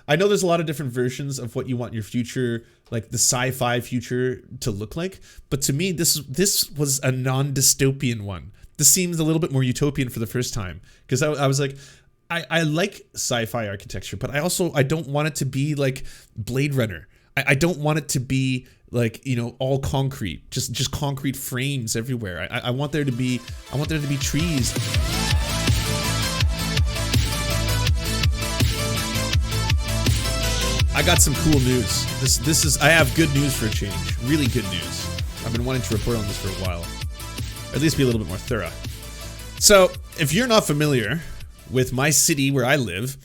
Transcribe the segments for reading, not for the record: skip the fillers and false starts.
I know there's a lot of different versions of what you want your future, like the sci-fi future, to look like. But to me, this was a non-dystopian one. This seems a little bit more utopian for the first time, because I was like, I like sci-fi architecture, but I don't want it to be like Blade Runner. I don't want it to be like, you know, all concrete, just concrete frames everywhere. I want there to be trees. I got some cool news. I have good news for a change. Really good news. I've been wanting to report on this for a while. Or at least be a little bit more thorough. So, if you're not familiar with my city where I live,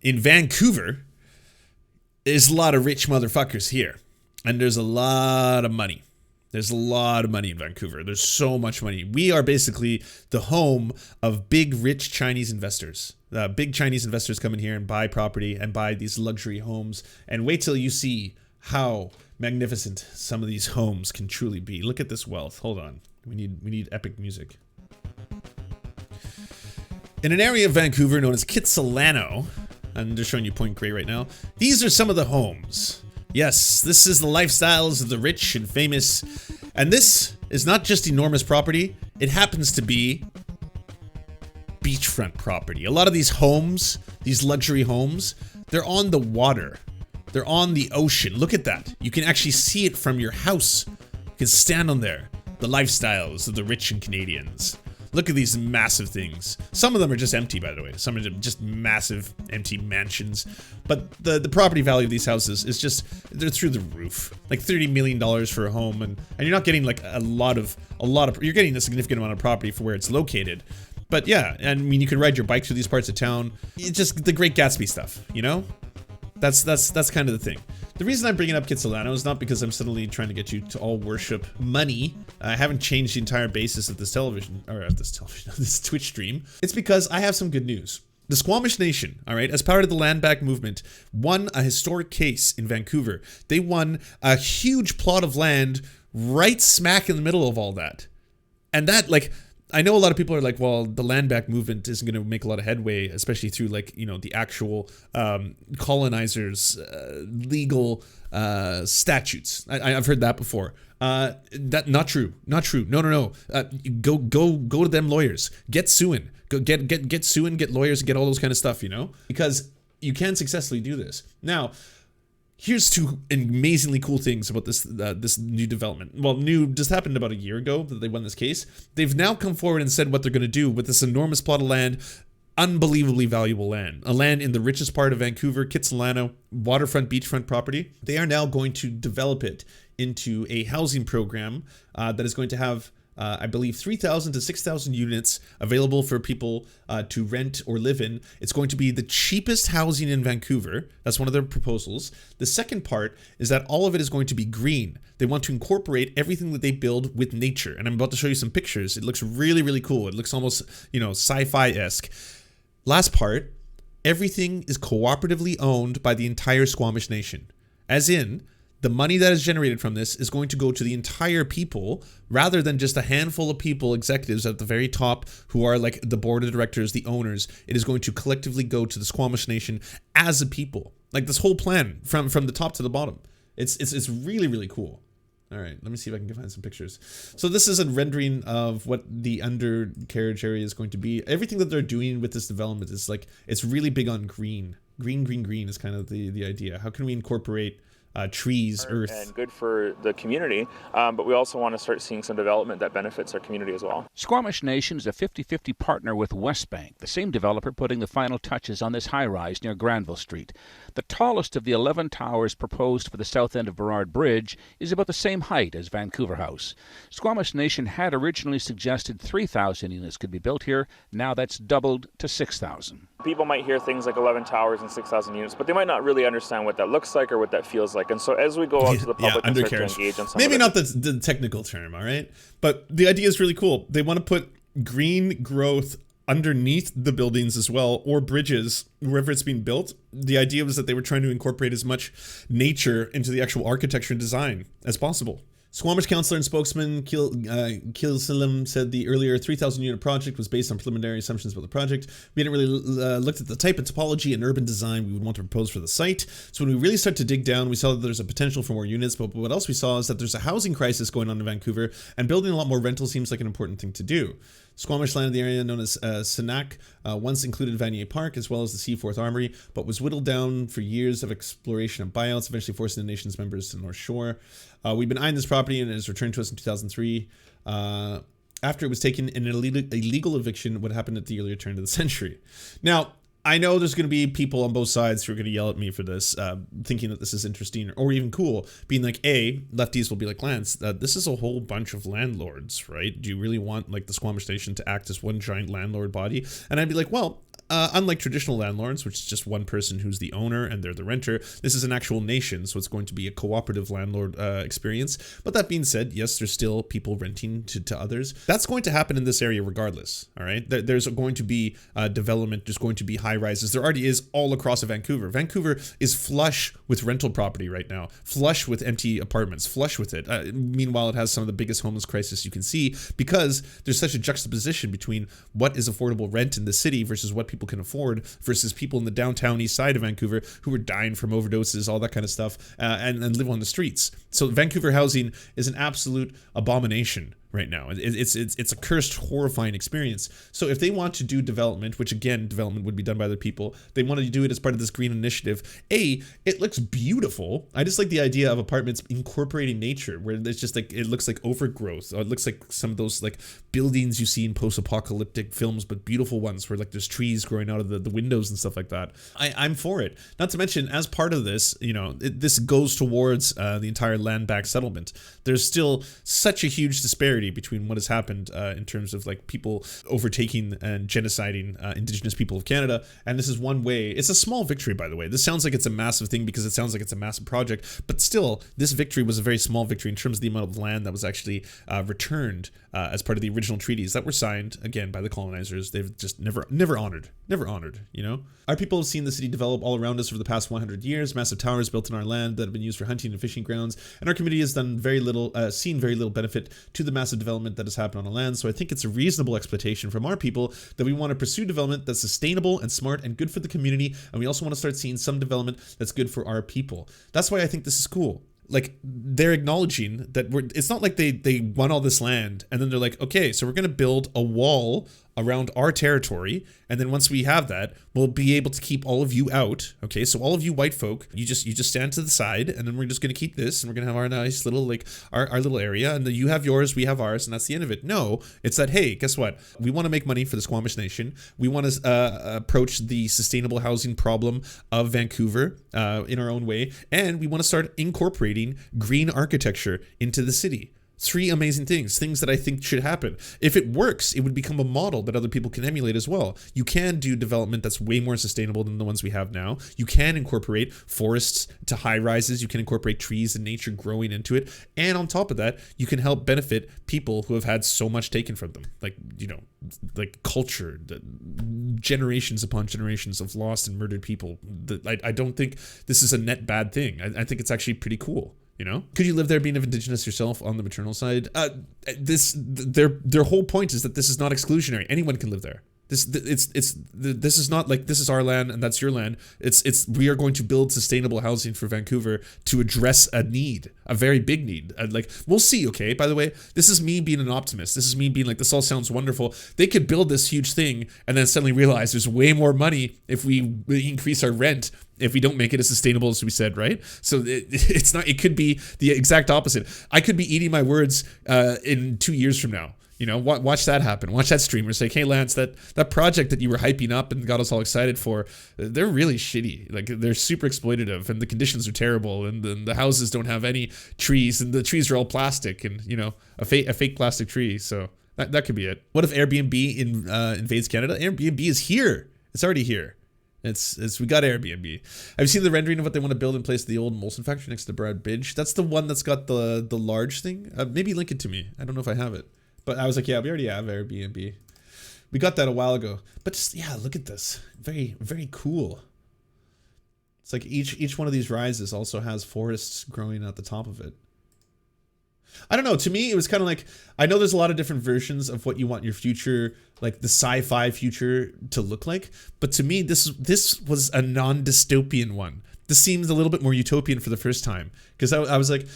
in Vancouver, there's a lot of rich motherfuckers here. And there's a lot of money. There's a lot of money in Vancouver. There's so much money. We are basically the home of big, rich Chinese investors. Big Chinese investors come in here and buy property and buy these luxury homes. And wait till you see how magnificent some of these homes can truly be. Look at this wealth. Hold on. We need epic music. In an area of Vancouver known as Kitsilano, and they're showing you Point Grey right now, these are some of the homes. Yes, this is the lifestyles of the rich and famous. And this is not just enormous property, it happens to be beachfront property. A lot of these homes, these luxury homes, they're on the water. They're on the ocean. Look at that. You can actually see it from your house. You can stand on there. The lifestyles of the rich and Canadians. Look at these massive things. Some of them are just empty, by the way. Some are just massive empty mansions. But the property value of these houses is just, they're through the roof. Like $30 million for a home, and you're not getting like a lot of, you're getting a significant amount of property for where it's located. But yeah, I mean, you can ride your bike through these parts of town. It's just the Great Gatsby stuff, you know? That's kind of the thing. The reason I'm bringing up Kitsilano is not because I'm suddenly trying to get you to all worship money. I haven't changed the entire basis of this this Twitch stream. It's because I have some good news. The Squamish Nation, all right, as part of the land back movement, won a historic case in Vancouver. They won a huge plot of land right smack in the middle of all that. And that, like, I know a lot of people are like, well, the land back movement isn't going to make a lot of headway, especially through, like, you know, the actual colonizers' legal statutes. I've heard that before. That not true. No. Go to them lawyers. Get suing. Go get suing. Get lawyers. Get all those kind of stuff. You know, because you can successfully do this now. Here's two amazingly cool things about this new development. Well, just happened about a year ago that they won this case. They've now come forward and said what they're going to do with this enormous plot of land, unbelievably valuable land. A land in the richest part of Vancouver, Kitsilano, waterfront, beachfront property. They are now going to develop it into a housing program that is going to have I believe 3,000 to 6,000 units available for people to rent or live in. It's going to be the cheapest housing in Vancouver. That's one of their proposals. The second part is that all of it is going to be green. They want to incorporate everything that they build with nature. And I'm about to show you some pictures. It looks really, really cool. It looks almost, you know, sci-fi-esque. Last part, everything is cooperatively owned by the entire Squamish Nation. As in, the money that is generated from this is going to go to the entire people rather than just a handful of people, executives at the very top who are like the board of directors, the owners. It is going to collectively go to the Squamish Nation as a people. Like this whole plan from the top to the bottom. It's really, really cool. All right, let me see if I can find some pictures. So this is a rendering of what the undercarriage area is going to be. Everything that they're doing with this development is like, it's really big on green. Green is kind of the idea. How can we incorporate trees, earth. And good for the community, but we also want to start seeing some development that benefits our community as well. Squamish Nation is a 50-50 partner with Westbank, the same developer putting the final touches on this high-rise near Granville Street. The tallest of the 11 towers proposed for the south end of Burrard Bridge is about the same height as Vancouver House. Squamish Nation had originally suggested 3,000 units could be built here. Now that's doubled to 6,000. People might hear things like 11 towers and 6,000 units, but they might not really understand what that looks like or what that feels like. And so as we go out to the public and start to engage on some maybe of not the technical term, all right? But the idea is really cool. They want to put green growth underneath the buildings as well, or bridges, wherever it's being built. The idea was that they were trying to incorporate as much nature into the actual architecture and design as possible. Squamish councillor and spokesman Kilsilem said the earlier 3,000 unit project was based on preliminary assumptions about the project. We hadn't really looked at the type and topology and urban design we would want to propose for the site. So when we really start to dig down, we saw that there's a potential for more units, but what else we saw is that there's a housing crisis going on in Vancouver, and building a lot more rental seems like an important thing to do. Squamish land in the area known as Senac once included Vanier Park as well as the Seaforth Armory, but was whittled down for years of exploration and buyouts, eventually forcing the nation's members to the North Shore. We've been eyeing this property and it was returned to us in 2003. After it was taken in an illegal eviction, what happened at the earlier turn of the century. Now, I know there's going to be people on both sides who are going to yell at me for this, thinking that this is interesting or even cool, being like, lefties will be like, Lance, this is a whole bunch of landlords, right? Do you really want like the Squamish Nation to act as one giant landlord body? And I'd be like, well, unlike traditional landlords, which is just one person who's the owner and they're the renter, this is an actual nation, so it's going to be a cooperative landlord experience. But that being said, yes, there's still people renting to others. That's going to happen in this area regardless, all right? There's going to be development, there's going to be high rises. There already is all across Vancouver. Vancouver is flush with rental property right now, flush with empty apartments, flush with it. Meanwhile, it has some of the biggest homeless crisis you can see because there's such a juxtaposition between what is affordable rent in the city versus what people can afford versus people in the downtown east side of Vancouver who are dying from overdoses, all that kind of stuff, and live on the streets. So Vancouver housing is an absolute abomination right now. It's a cursed, horrifying experience. So if they want to do development, which again, development would be done by other people, they want to do it as part of this green initiative. It looks beautiful. I just like the idea of apartments incorporating nature, where it's just like, it looks like overgrowth. It looks like some of those like buildings you see in post-apocalyptic films, but beautiful ones where like there's trees growing out of the windows and stuff like that. I'm for it. Not to mention, as part of this, this goes towards the entire land-back settlement. There's still such a huge disparity between what has happened in terms of like people overtaking and genociding Indigenous people of Canada, and this is one way. It's a small victory, by the way. This sounds like it's a massive thing because it sounds like it's a massive project, but still, this victory was a very small victory in terms of the amount of land that was actually returned as part of the original treaties that were signed again by the colonizers. They've just never honored. Our people have seen the city develop all around us over the past 100 years. Massive towers built on our land that have been used for hunting and fishing grounds, and our community has done seen very little benefit to the massive development that has happened on the land. So I think it's a reasonable expectation from our people that we want to pursue development that's sustainable and smart and good for the community, and we also want to start seeing some development that's good for our people. That's why I think this is cool. Like, they're acknowledging that it's not like they won all this land and then they're like, okay, so we're going to build a wall around our territory, and then once we have that, we'll be able to keep all of you out. Okay, so all of you white folk, you just stand to the side, and then we're just going to keep this, and we're going to have our nice little, like, our little area, and then you have yours, we have ours, and that's the end of it. No, it's that, hey, guess what? We want to make money for the Squamish Nation. We want to approach the sustainable housing problem of Vancouver in our own way, and we want to start incorporating green architecture into the city. 3 amazing things that I think should happen. If it works, it would become a model that other people can emulate as well. You can do development that's way more sustainable than the ones we have now. You can incorporate forests to high rises. You can incorporate trees and nature growing into it. And on top of that, you can help benefit people who have had so much taken from them. Like culture, generations upon generations of lost and murdered people. I don't think this is a net bad thing. I think it's actually pretty cool. Could you live there being of Indigenous yourself on the maternal side? Their whole point is that this is not exclusionary. Anyone can live there. This is not like this is our land and that's your land. We are going to build sustainable housing for Vancouver to address a need, a very big need. We'll see. Okay. By the way, this is me being an optimist. This is me being like, this all sounds wonderful. They could build this huge thing and then suddenly realize there's way more money if we increase our rent, if we don't make it as sustainable as we said, right? So it's not. It could be the exact opposite. I could be eating my words in 2 years from now. Watch that happen. Watch that streamer say, hey, Lance, that project that you were hyping up and got us all excited for, they're really shitty. Like, they're super exploitative, and the conditions are terrible, and the houses don't have any trees, and the trees are all plastic, and, a fake plastic tree. So that could be it. What if Airbnb invades Canada? Airbnb is here. It's already here. We got Airbnb. I've seen the rendering of what they want to build in place of the old Molson factory next to the Brad Bridge. That's the one that's got the large thing. Maybe link it to me. I don't know if I have it. But I was like, yeah, we already have Airbnb. We got that a while ago. But just, yeah, look at this. Very, very cool. It's like each one of these rises also has forests growing at the top of it. I don't know. To me, it was kind of like, I know there's a lot of different versions of what you want your future, like the sci-fi future, to look like. But to me, this was a non-dystopian one. This seems a little bit more utopian for the first time. Because I was like,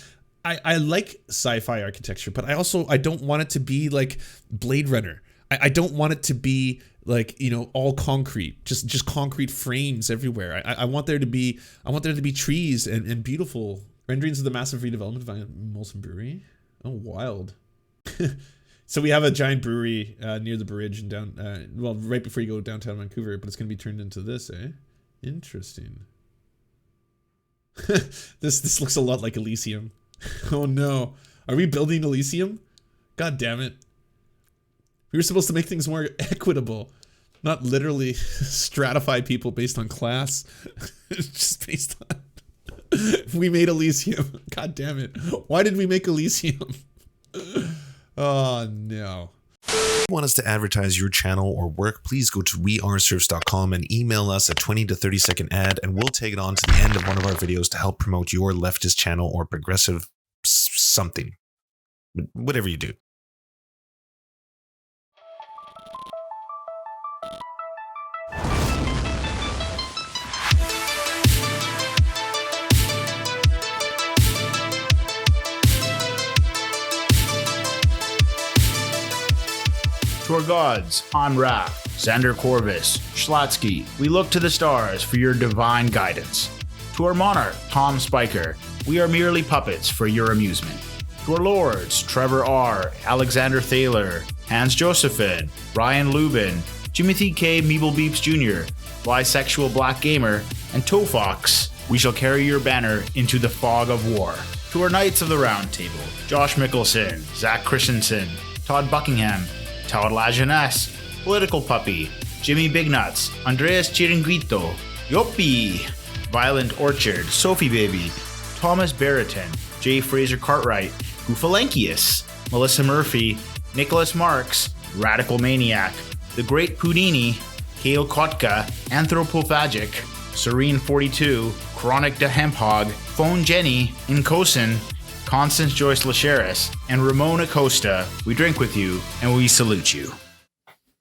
I like sci-fi architecture, but I don't want it to be like Blade Runner. I don't want it to be like, you know, all concrete, just concrete frames everywhere. I want there to be trees and beautiful renderings of the massive redevelopment of Molson Brewery. Oh, wild. So we have a giant brewery near the bridge and right before you go downtown Vancouver, but it's going to be turned into this, eh? Interesting. This looks a lot like Elysium. Oh no. Are we building Elysium? God damn it. We were supposed to make things more equitable, not literally stratify people based on class. Just based on... We made Elysium. God damn it. Why did we make Elysium? Oh no. If you want us to advertise your channel or work, please go to weareserfs.com and email us a 20 to 30 second ad, and we'll take it on to the end of one of our videos to help promote your leftist channel or progressive something. Whatever you do. To our gods, Anra, Xander Corvus, Schlatsky, we look to the stars for your divine guidance. To our monarch, Tom Spiker, we are merely puppets for your amusement. To our lords, Trevor R., Alexander Thaler, Hans Josephine, Ryan Lubin, Timothy K. Meeblebeeps Jr., Bisexual Black Gamer, and Tofox, we shall carry your banner into the fog of war. To our Knights of the Round Table, Josh Mickelson, Zach Christensen, Todd Buckingham, Todd Lajeunesse, Political Puppy, Jimmy Bignuts, Andreas Chiringuito, Yoppie, Violent Orchard, Sophie Baby, Thomas Barrington, J. Fraser Cartwright, Goofalankius, Melissa Murphy, Nicholas Marks, Radical Maniac, The Great Pudini, Kale Kotka, Anthropophagic, Serene 42, Chronic de Hemphog, Phone Jenny, Incosin, Constance Joyce Lacheris, and Ramon Acosta, we drink with you and we salute you.